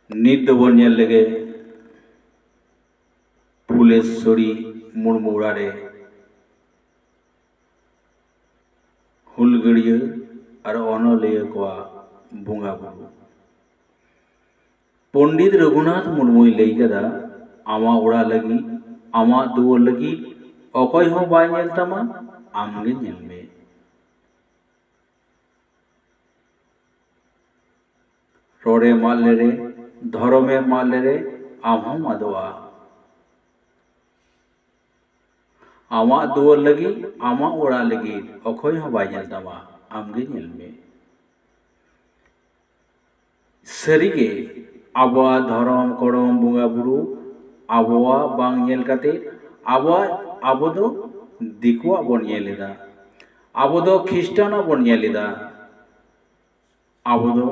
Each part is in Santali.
ᱱᱤᱛ ᱫᱚᱵᱚᱱ ᱧᱮᱞ ᱞᱮᱜᱮ ᱯᱷᱩᱞᱮᱥᱥᱚᱨᱤ ᱢᱩᱨᱢᱩ ᱚᱲᱟᱜ ᱨᱮ ᱦᱩᱞᱜᱟᱹᱲᱤᱭᱟᱹ ᱟᱨ ᱚᱱᱚᱞᱤᱭᱟᱹ ᱠᱚᱣᱟᱜ ᱵᱚᱸᱜᱟ ᱵᱩᱨᱩ ᱯᱚᱱᱰᱤᱛ ᱨᱚᱜᱷᱩᱱᱟᱛᱷ ᱢᱩᱨᱢᱩᱭ ᱞᱟᱹᱭ ᱠᱟᱫᱟ ᱟᱢᱟᱜ ᱚᱲᱟᱜ ᱞᱟᱹᱜᱤᱫ ᱟᱢᱟᱜ ᱫᱩᱣᱟᱹᱨ ᱞᱟᱹᱜᱤᱫ ᱚᱠᱚᱭ ᱦᱚᱸ ᱵᱟᱭ ᱧᱮᱞ ᱛᱟᱢᱟ ᱟᱢᱜᱮ ᱧᱮᱞ ᱢᱮ। ᱨᱚᱲᱮᱢ ᱟᱫ ᱞᱮᱨᱮ ᱫᱷᱚᱨᱚᱢᱮᱢ ᱟᱫ ᱞᱮᱨᱮ ᱟᱢ ᱦᱚᱢ ᱟᱫᱚᱜᱼᱟ। ᱟᱢᱟᱜ ᱫᱩᱣᱟᱹᱨ ᱞᱟᱹᱜᱤᱫ ᱟᱢᱟᱜ ᱚᱲᱟᱜ ᱞᱟᱹᱜᱤᱫ ᱚᱠᱚᱭ ᱦᱚᱸ ᱵᱟᱭ ᱧᱮᱞ ᱛᱟᱢᱟ ᱟᱢᱜᱮ ᱧᱮᱞ ᱢᱮ। ᱥᱟᱹᱨᱤᱜᱮ ᱟᱵᱚᱣᱟᱜ ᱫᱷᱚᱨᱚᱢ ᱠᱚᱨᱚᱢ ᱵᱚᱸᱜᱟ ᱵᱩᱨᱩ ᱟᱵᱚᱣᱟᱜ ᱵᱟᱝ ᱧᱮᱞ ᱠᱟᱛᱮ ᱟᱵᱚ ᱫᱚ ᱫᱤᱠᱩᱣᱟᱜ ᱵᱚᱱ ᱧᱮᱞ ᱮᱫᱟ। ᱟᱵᱚ ᱫᱚ ᱠᱷᱤᱥᱴᱟᱱᱟᱜ ᱵᱚᱱ ᱧᱮᱞ ᱮᱫᱟ। ᱟᱵᱚ ᱫᱚ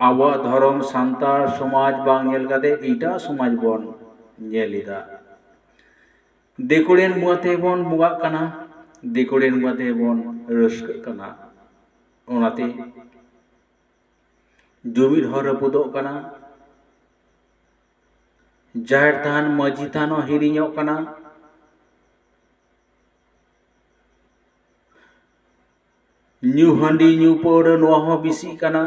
ᱟᱵᱚᱣᱟᱜ ᱫᱷᱚᱨᱚᱢ ᱥᱟᱱᱛᱟᱲ ᱥᱚᱢᱟᱡᱽ ᱵᱟᱝ ᱧᱮल ᱠᱟᱛᱮ ᱮᱴᱟᱜ ᱥᱚᱢᱟᱡᱽ ᱵᱚᱱ ᱧᱮᱞ ᱮᱫᱟ। ᱫᱤᱠᱩᱨᱮᱱ ᱵᱚᱸᱜᱟ ᱛᱮᱵᱚᱱ ᱵᱚᱸᱜᱟᱜ ᱠᱟᱱᱟ, ᱫᱤᱠᱩᱨᱮᱱ ᱵᱚᱸᱜᱟ ᱛᱮᱵᱚᱱ ᱨᱟᱹᱥᱠᱟᱹᱜ ᱠᱟᱱᱟ। ᱚᱱᱟᱛᱮ ᱡᱩᱢᱤᱫ ᱦᱚᱸ ᱨᱟᱹᱯᱩᱫᱚᱜ ᱠᱟᱱᱟ, ᱡᱟᱦᱮᱨ ᱛᱷᱟᱱ ᱢᱟᱹᱡᱷᱤ ᱛᱷᱟᱱ ᱦᱚᱸ ᱦᱤᱲᱤᱧᱚᱜ ᱠᱟᱱᱟ। ᱧᱩ ᱦᱟᱺᱰᱤ ᱧᱩ ᱯᱟᱹᱣᱨᱟᱹ ᱱᱚᱣᱟ ᱦᱚᱸ ᱵᱤᱥᱤᱜ ᱠᱟᱱᱟ।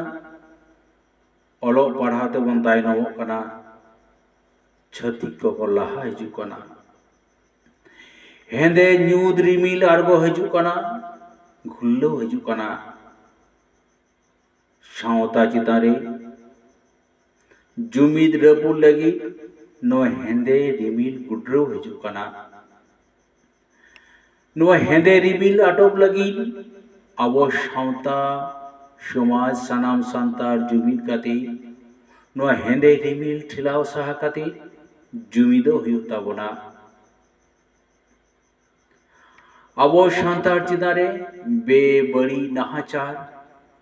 ᱚᱞᱚᱜ ᱯᱟᱲᱦᱟᱣ ᱛᱮᱵᱚᱱ ᱛᱟᱭᱱᱚᱢᱚᱜ ᱠᱟᱱᱟ, ᱪᱷᱟᱹᱛᱤᱠ ᱠᱚᱠᱚ ᱞᱟᱦᱟ ᱦᱤᱡᱩᱜ ᱠᱟᱱᱟ। ᱦᱮᱸᱫᱮ ᱧᱩᱛ ᱨᱤᱢᱤᱞ ᱟᱬᱜᱚ ᱦᱤᱡᱩᱜ ᱠᱟᱱᱟ, ᱜᱷᱩᱨᱞᱟᱹᱣ ᱦᱤᱡᱩᱜ ᱠᱟᱱᱟ ᱥᱟᱶᱛᱟ ᱪᱮᱛᱟᱱ ᱨᱮ। ᱡᱩᱢᱤᱫ ᱨᱟᱹᱯᱩᱫ ᱞᱟᱹᱜᱤᱫ ᱱᱚᱣᱟ ᱦᱮᱸᱫᱮ ᱨᱤᱢᱤᱞ ᱜᱩᱰᱨᱟᱹᱣ ᱦᱤᱡᱩᱜ ᱠᱟᱱᱟ। ᱱᱚᱣᱟ ᱦᱮᱸᱫᱮ ᱨᱤᱢᱤᱞ ᱟᱴᱚᱠ ᱞᱟᱹᱜᱤᱫ ᱟᱵᱚ ᱥᱟᱶᱛᱟ ᱥᱚᱢᱟᱡᱽ ᱥᱟᱱᱟᱢ ᱥᱟᱱᱛᱟᱲ ᱡᱩᱢᱤᱫ ᱠᱟᱛᱮ ᱱᱚᱣᱟ ᱦᱮᱸᱫᱮ ᱨᱤᱢᱤᱞ ᱴᱷᱮᱞᱟᱣ ᱥᱟᱦᱟ ᱠᱟᱛᱮ ᱡᱩᱢᱤᱫᱚᱜ ᱦᱩᱭᱩᱜ ᱛᱟᱵᱚᱱᱟ। ᱟᱵᱚ ᱥᱟᱱᱛᱟᱲ ᱪᱮᱛᱟᱱ ᱨᱮ ᱵᱮᱵᱟᱹᱲᱤᱡ ᱱᱟᱦᱟᱪᱟᱨ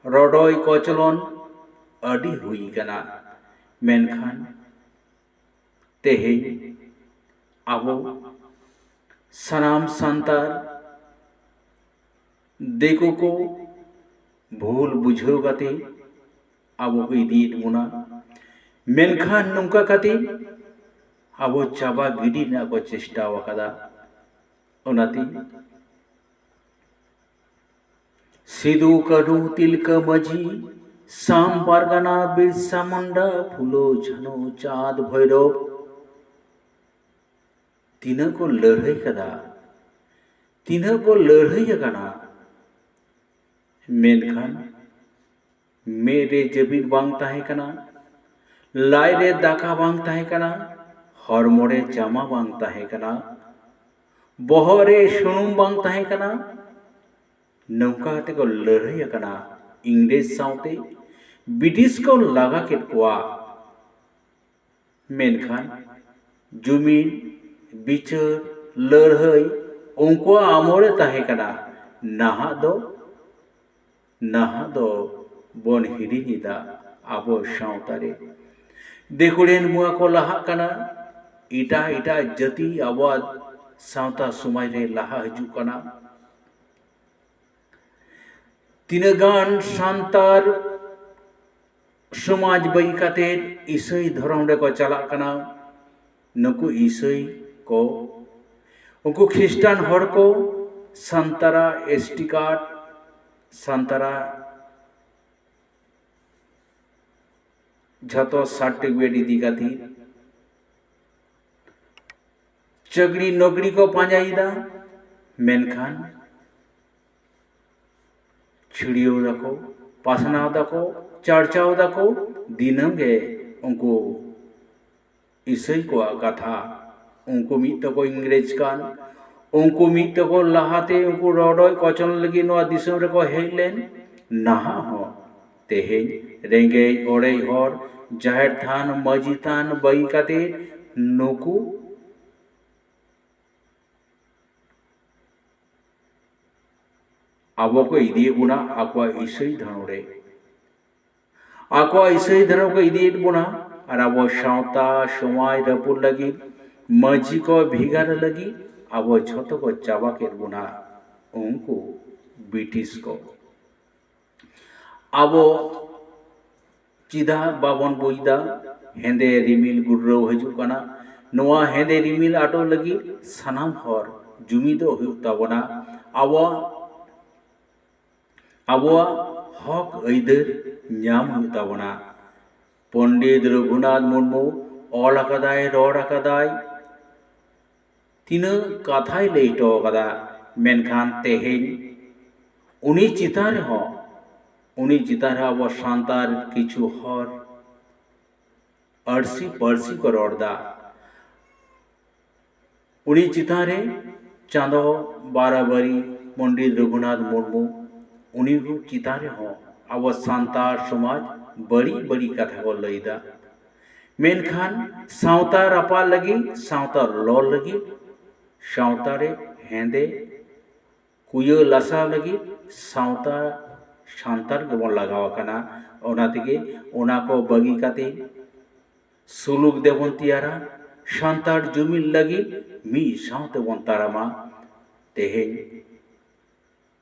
ᱨᱚᱰᱚᱡ ᱠᱚᱪᱞᱚᱱ ᱟᱹᱰᱤ ᱦᱩᱭ ᱠᱟᱱᱟ। ᱢᱮᱱᱠᱷᱟᱱ ᱛᱮᱦᱮᱧ ᱟᱵᱚ ᱥᱟᱱᱟᱢ ᱥᱟᱱᱛᱟᱲ ᱫᱤᱠᱩ ko भूल बुझाव कते आबो को इदीत बोना मेनखान नौका कते आबो चाबा गिडी ना को चेष्टा वकदा ओनाती सिदु कानू तिलका माझी साम पारगाना बिरसा मुंडा फुलो झनो चाँद भैरव तीना को लड़ाई कदा तीना को लड़ाई कना मेनखान मेरे जबीर बांग ताहे कना लाइरे दाका बांग ताहे कना हरमोरे जामा बांग ताहे कना बहरे सुनुम बांग ताहे कना नौका ते को लड़ाई कना इंग्रेज साउते ब्रिटिश को लागा केट कोआ मेनखान जुमीन बिचार लड़ाई उनको आमोरे ताहे कना नाहा दो बन हिड़िदा आबो सावतारे दिकुरेन मुआ को लाहा कना इटा इटा जाति आबो सावता समाज रे लाहा हिजु कना तिनागान सांतार समाज बई काते ईसाई धर्म रे को चला कना नुकु ईसाई को उनको ख्रिस्टान हर को सांतारा एसटी कार्ड सांतारा झतो सर्टिफिकेट इदी काती चगड़ी नौकरी को पांजाईदा मेनखान छिड़ियो दाको पासनाव दाको चर्चाव दाको दिनम गे उनको ईसाई को कथा उनको मित को इंग्रेज कान उनको मित को लाहाते उनको रोडोय कचन लगी नोआ दिसम रे को हेलेन नाहा हो तेहेन रेंगे ओड़े हर जाहिर थान मजी थान बई काते नुकु आबो को इदी बुना आकवा ईसाई धर्म रे आकवा ईसाई धर्म को इदी बुना और आबो सावता समाज रपुर लगी मजी को भिगार लगी आबो झतो को चाबा के बुना उनको ब्रिटिश को आबो चिदा बाबन बुझदा हेंदे रिमिल गुर्राव हजू कना नोआ हेंदे रिमिल आटो लगी सनाम हर जुमिदो हुयुग ताबोना आबोआ हक आइदार ᱧᱟᱢ हुयुग ताबोना पंडित रघुनाथ मुर्मू ऑल आकादाय रॉड आकादाय तीना कथाय लई हटो आकादा मेनखान तेहेñ उनी चितान रहो आबो सान्तार किछु हर अड़सी पड़सी को रॉडदा उनी चितान रे चांदो बाराबारी पंडित रघुनाथ मुर्मू उनी चितान रहो आबो सान्तार समाज बड़ी बड़ी कथा को लईदा मेनखान सावता रापा लगी सावता लॉ लगी सावता रे हेंदे कुयो लासा लगी सावता सान्तार गेबन लगाव काना ओना तेगे ओना को बगी काते सुलुक देबन तियारा सान्तार जुमिल लगी मी सावते बन तारामा तेहेñ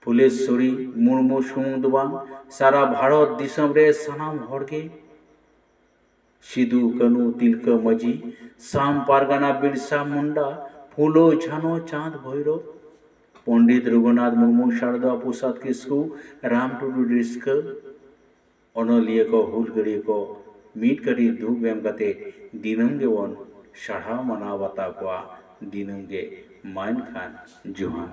फुलेश्वरी मुर्मू सुमुंग दो बांग सारा भारत दिसम रे सनाम हड़के सिदू कानू तिलका माजी साम पारगाना बिरसा मुंडा फुलो झानो चाँद भैरव पंडित रघुनाथ मुर्मू शारदा प्रसाद किस्कू राम टुडू रिस्का अनलिया को हुलगड़ी को मीट कड़ी धूप एम कते दिनम गे वन साढ़ा मना बता को दिनम गे माइन खान जुहान।